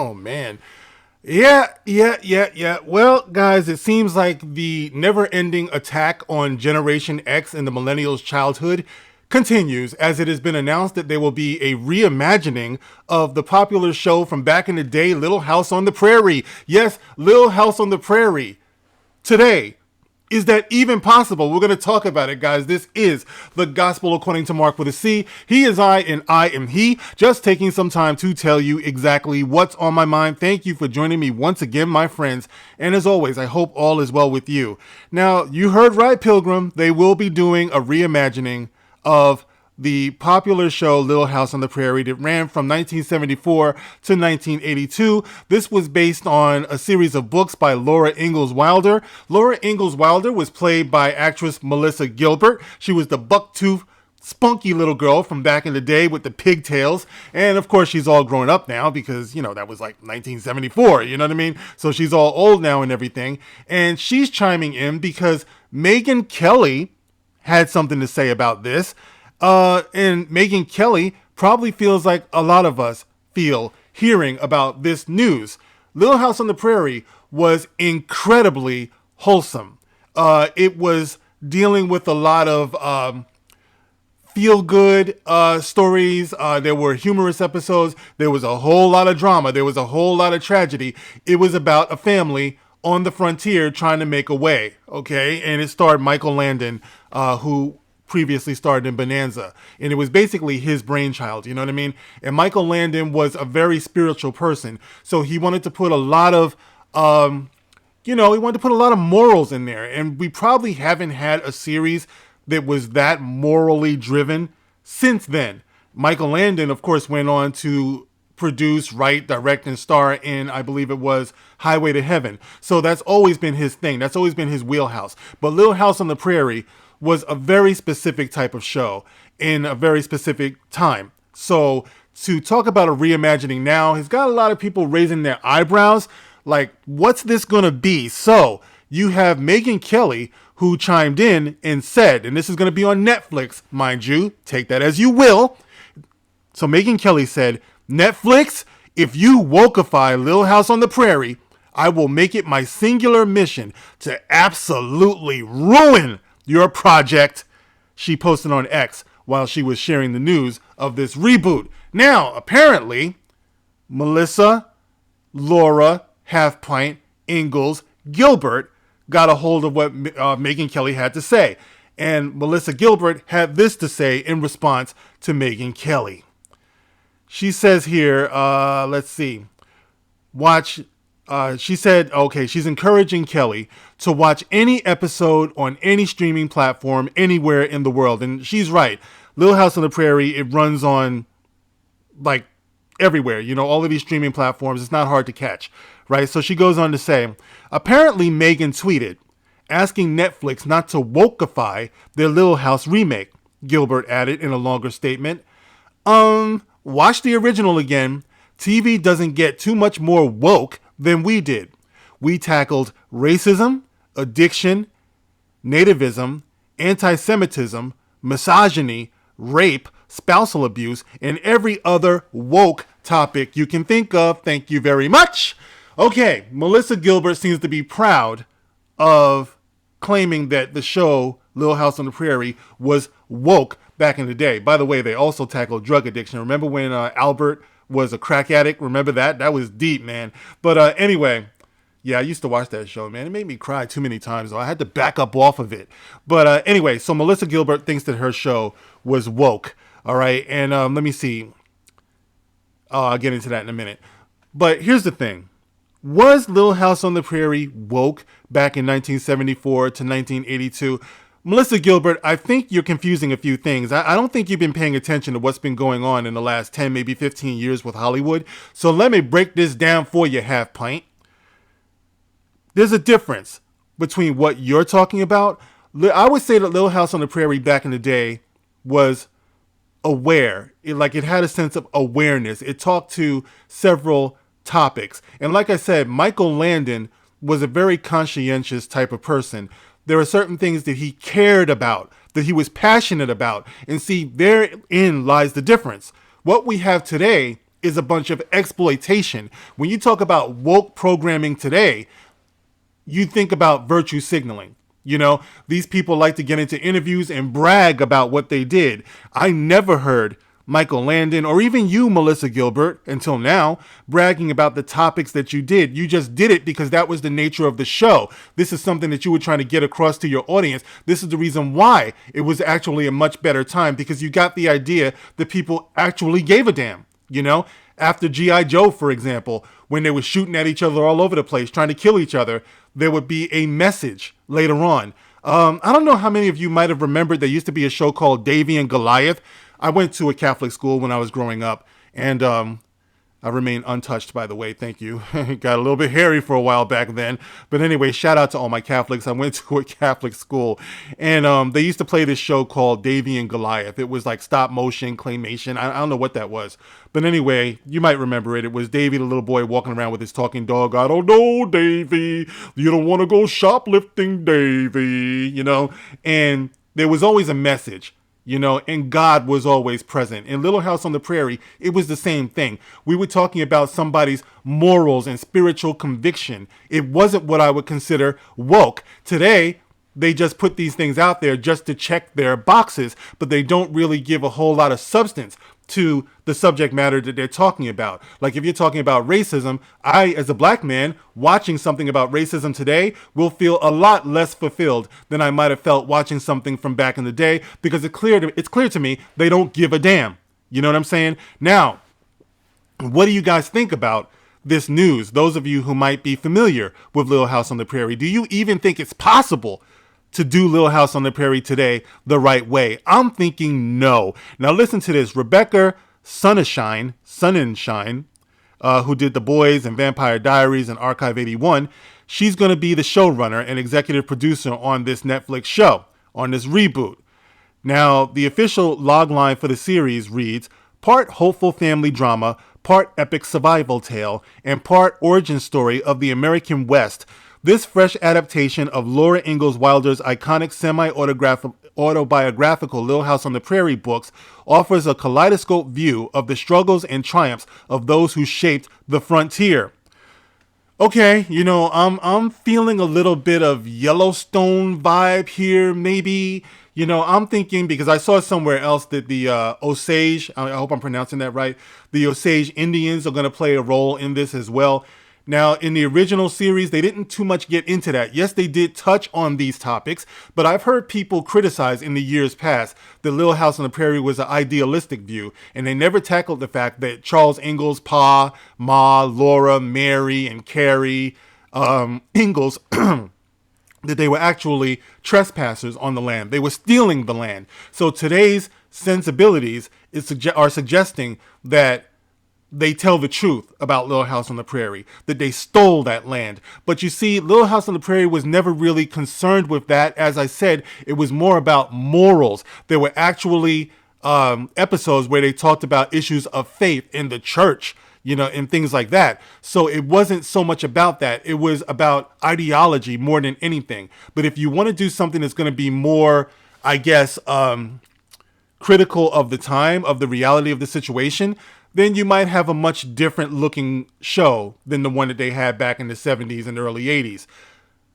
Oh, man. Yeah. Well, guys, it seems like the never-ending attack on Generation X and the millennials' childhood continues, as it has been announced that there will be a reimagining of the popular show from back in the day, Little House on the Prairie. Yes, Little House on the Prairie. Today. Is that even possible? We're going to talk about it, guys. This is the Gospel According to Mark with a C. He is I and I am he. Just taking some time to tell you exactly what's on my mind. Thank you for joining me once again, my friends. And as always, I hope all is well with you. Now, you heard right, Pilgrim. They will be doing a reimagining of the popular show Little House on the Prairie that ran from 1974 to 1982. This was based on a series of books by Laura Ingalls Wilder. Laura Ingalls Wilder was played by actress Melissa Gilbert. She was the buck-toothed, spunky little girl from back in the day with the pigtails. And of course, she's all grown up now because, that was like 1974, you know what I mean? So she's all old now and everything. And she's chiming in because Megyn Kelly had something to say about this. And Megyn Kelly probably feels like a lot of us feel hearing about this news. Little House on the Prairie was incredibly wholesome. It was dealing with a lot of feel-good stories. There were humorous episodes. There was a whole lot of drama. There was a whole lot of tragedy. It was about a family on the frontier trying to make a way, okay? And it starred Michael Landon, who previously starred in Bonanza, and it was basically his brainchild, you know what I mean? And Michael Landon was a very spiritual person, so he wanted to put a lot of morals in there, and we probably haven't had a series that was that morally driven since then. Michael Landon, of course, went on to produce, write, direct, and star in, I believe it was, Highway to Heaven. So that's always been his thing. That's always been his wheelhouse. But Little House on the Prairie was a very specific type of show in a very specific time. So to talk about a reimagining now has got a lot of people raising their eyebrows. Like, what's this going to be? So you have Megyn Kelly, who chimed in and said, and this is going to be on Netflix, mind you, take that as you will. So Megyn Kelly said, Netflix, if you wokeify Little House on the Prairie, I will make it my singular mission to absolutely ruin your project, she posted on X while she was sharing the news of this reboot. Now, apparently, Melissa, Laura, Halfpint, Ingalls, Gilbert got a hold of what Megyn Kelly had to say. And Melissa Gilbert had this to say in response to Megyn Kelly. She says here, let's see, she said, okay, she's encouraging Kelly to watch any episode on any streaming platform anywhere in the world. And she's right. Little House on the Prairie, it runs on like everywhere, all of these streaming platforms. It's not hard to catch, right? So she goes on to say, apparently Megyn tweeted asking Netflix not to wokeify their Little House remake. Gilbert added in a longer statement. Watch the original again. TV doesn't get too much more woke than we did. We tackled racism, addiction, nativism, anti-Semitism, misogyny, rape, spousal abuse, and every other woke topic you can think of. Thank you very much. Okay, Melissa Gilbert seems to be proud of claiming that the show Little House on the Prairie was woke back in the day. By the way, they also tackled drug addiction. Remember when Albert was a crack addict? Remember that? That was deep, man. But anyway, yeah, I used to watch that show, man. It made me cry too many times, though. I had to back up off of it. But anyway, so Melissa Gilbert thinks that her show was woke. All right, and let me see. I'll get into that in a minute. But here's the thing. Was Little House on the Prairie woke back in 1974 to 1982? Melissa Gilbert, I think you're confusing a few things. I don't think you've been paying attention to what's been going on in the last 10, maybe 15 years with Hollywood. So let me break this down for you, Halfpint. There's a difference between what you're talking about. I would say that Little House on the Prairie back in the day was aware. It had a sense of awareness. It talked to several topics. And like I said, Michael Landon was a very conscientious type of person. There are certain things that he cared about, that he was passionate about. And see, therein lies the difference. What we have today is a bunch of exploitation. When you talk about woke programming today, you think about virtue signaling. You know, these people like to get into interviews and brag about what they did. I never heard Michael Landon or even you, Melissa Gilbert, until now, bragging about the topics that you did. You just did it because that was the nature of the show. This is something that you were trying to get across to your audience. This is the reason why it was actually a much better time, because you got the idea that people actually gave a damn. You know, after G.I. Joe, for example, when they were shooting at each other all over the place, trying to kill each other, there would be a message later on. I don't know how many of you might have remembered there used to be a show called Davy and Goliath. I went to a Catholic school when I was growing up, and I remain untouched, by the way. Thank you. Got a little bit hairy for a while back then. But anyway, shout out to all my Catholics. I went to a Catholic school, and they used to play this show called Davy and Goliath. It was like stop motion, claymation. I don't know what that was. But anyway, you might remember it. It was Davy, the little boy, walking around with his talking dog. I don't know, Davy. You don't want to go shoplifting, Davy. You know, and there was always a message. You know, and God was always present. In Little House on the Prairie, it was the same thing. We were talking about somebody's morals and spiritual conviction. It wasn't what I would consider woke. Today, they just put these things out there just to check their boxes, but they don't really give a whole lot of substance to the subject matter that they're talking about. Like if you're talking about racism, I, as a black man, watching something about racism today will feel a lot less fulfilled than I might have felt watching something from back in the day, because it's clear to me they don't give a damn. You know what I'm saying? Now, what do you guys think about this news? Those of you who might be familiar with Little House on the Prairie, do you even think it's possible to do Little House on the Prairie today the right way? I'm thinking no. Now listen to this. Rebecca Sonnenschein, who did The Boys and Vampire Diaries and Archive 81, she's going to be the showrunner and executive producer on this Netflix show, on this reboot. Now, the official logline for the series reads, part hopeful family drama, part epic survival tale, and part origin story of the American West. This fresh adaptation of Laura Ingalls Wilder's iconic semi-autobiographical Little House on the Prairie books offers a kaleidoscope view of the struggles and triumphs of those who shaped the frontier. Okay, you know, I'm feeling a little bit of Yellowstone vibe here, maybe. You know, I'm thinking, because I saw somewhere else that the Osage, I hope I'm pronouncing that right, the Osage Indians are going to play a role in this as well. Now, in the original series, they didn't too much get into that. Yes, they did touch on these topics, but I've heard people criticize in the years past that Little House on the Prairie was an idealistic view, and they never tackled the fact that Charles Ingalls, Pa, Ma, Laura, Mary, and Carrie Ingalls, that they were actually trespassers on the land. They were stealing the land. So today's sensibilities are suggesting that they tell the truth about Little House on the Prairie, that they stole that land. But you see, Little House on the Prairie was never really concerned with that. As I said, it was more about morals. There were actually episodes where they talked about issues of faith in the church, you know, and things like that. So it wasn't so much about that. It was about ideology more than anything. But if you want to do something that's going to be more, I guess, critical of the time, of the reality of the situation, then you might have a much different looking show than the one that they had back in the 70s and early 80s.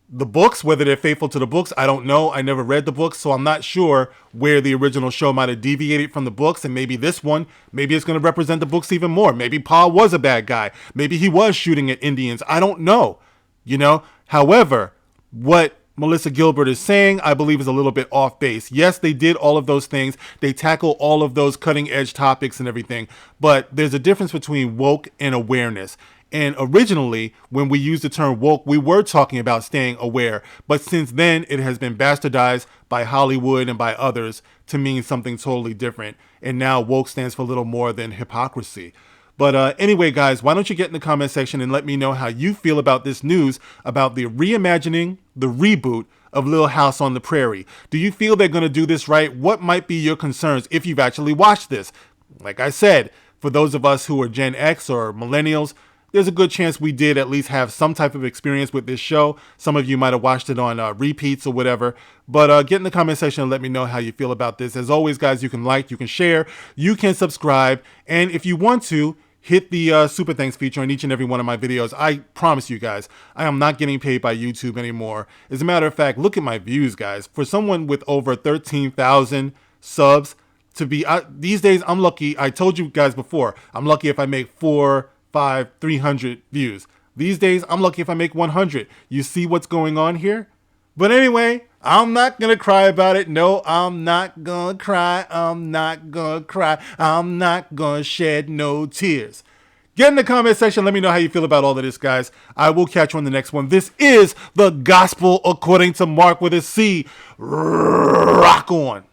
The books, whether they're faithful to the books, I don't know. I never read the books, so I'm not sure where the original show might have deviated from the books. And maybe this one, maybe it's going to represent the books even more. Maybe Pa was a bad guy. Maybe he was shooting at Indians. I don't know, you know. However, what Melissa Gilbert is saying, I believe, is a little bit off base. Yes, they did all of those things. They tackle all of those cutting edge topics and everything. But there's a difference between woke and awareness. And originally, when we used the term woke, we were talking about staying aware. But since then, it has been bastardized by Hollywood and by others to mean something totally different. And now woke stands for a little more than hypocrisy. But anyway, guys, why don't you get in the comment section and let me know how you feel about this news about the reimagining, the reboot of Little House on the Prairie. Do you feel they're going to do this right? What might be your concerns if you've actually watched this? Like I said, for those of us who are Gen X or millennials, there's a good chance we did at least have some type of experience with this show. Some of you might have watched it on repeats or whatever. But get in the comment section and let me know how you feel about this. As always, guys, you can like, you can share, you can subscribe. And if you want to, hit the super thanks feature on each and every one of my videos. I promise you guys, I am not getting paid by YouTube anymore. As a matter of fact, look at my views, guys. For someone with over 13,000 subs, to be these days, I'm lucky. I told you guys before, I'm lucky if I make 4, 5, 300 views. These days, I'm lucky if I make 100. You see what's going on here? But anyway, I'm not going to cry about it. No, I'm not going to cry. I'm not going to cry. I'm not going to shed no tears. Get in the comment section. Let me know how you feel about all of this, guys. I will catch you on the next one. This is the Gospel According to Mark with a C. Rock on.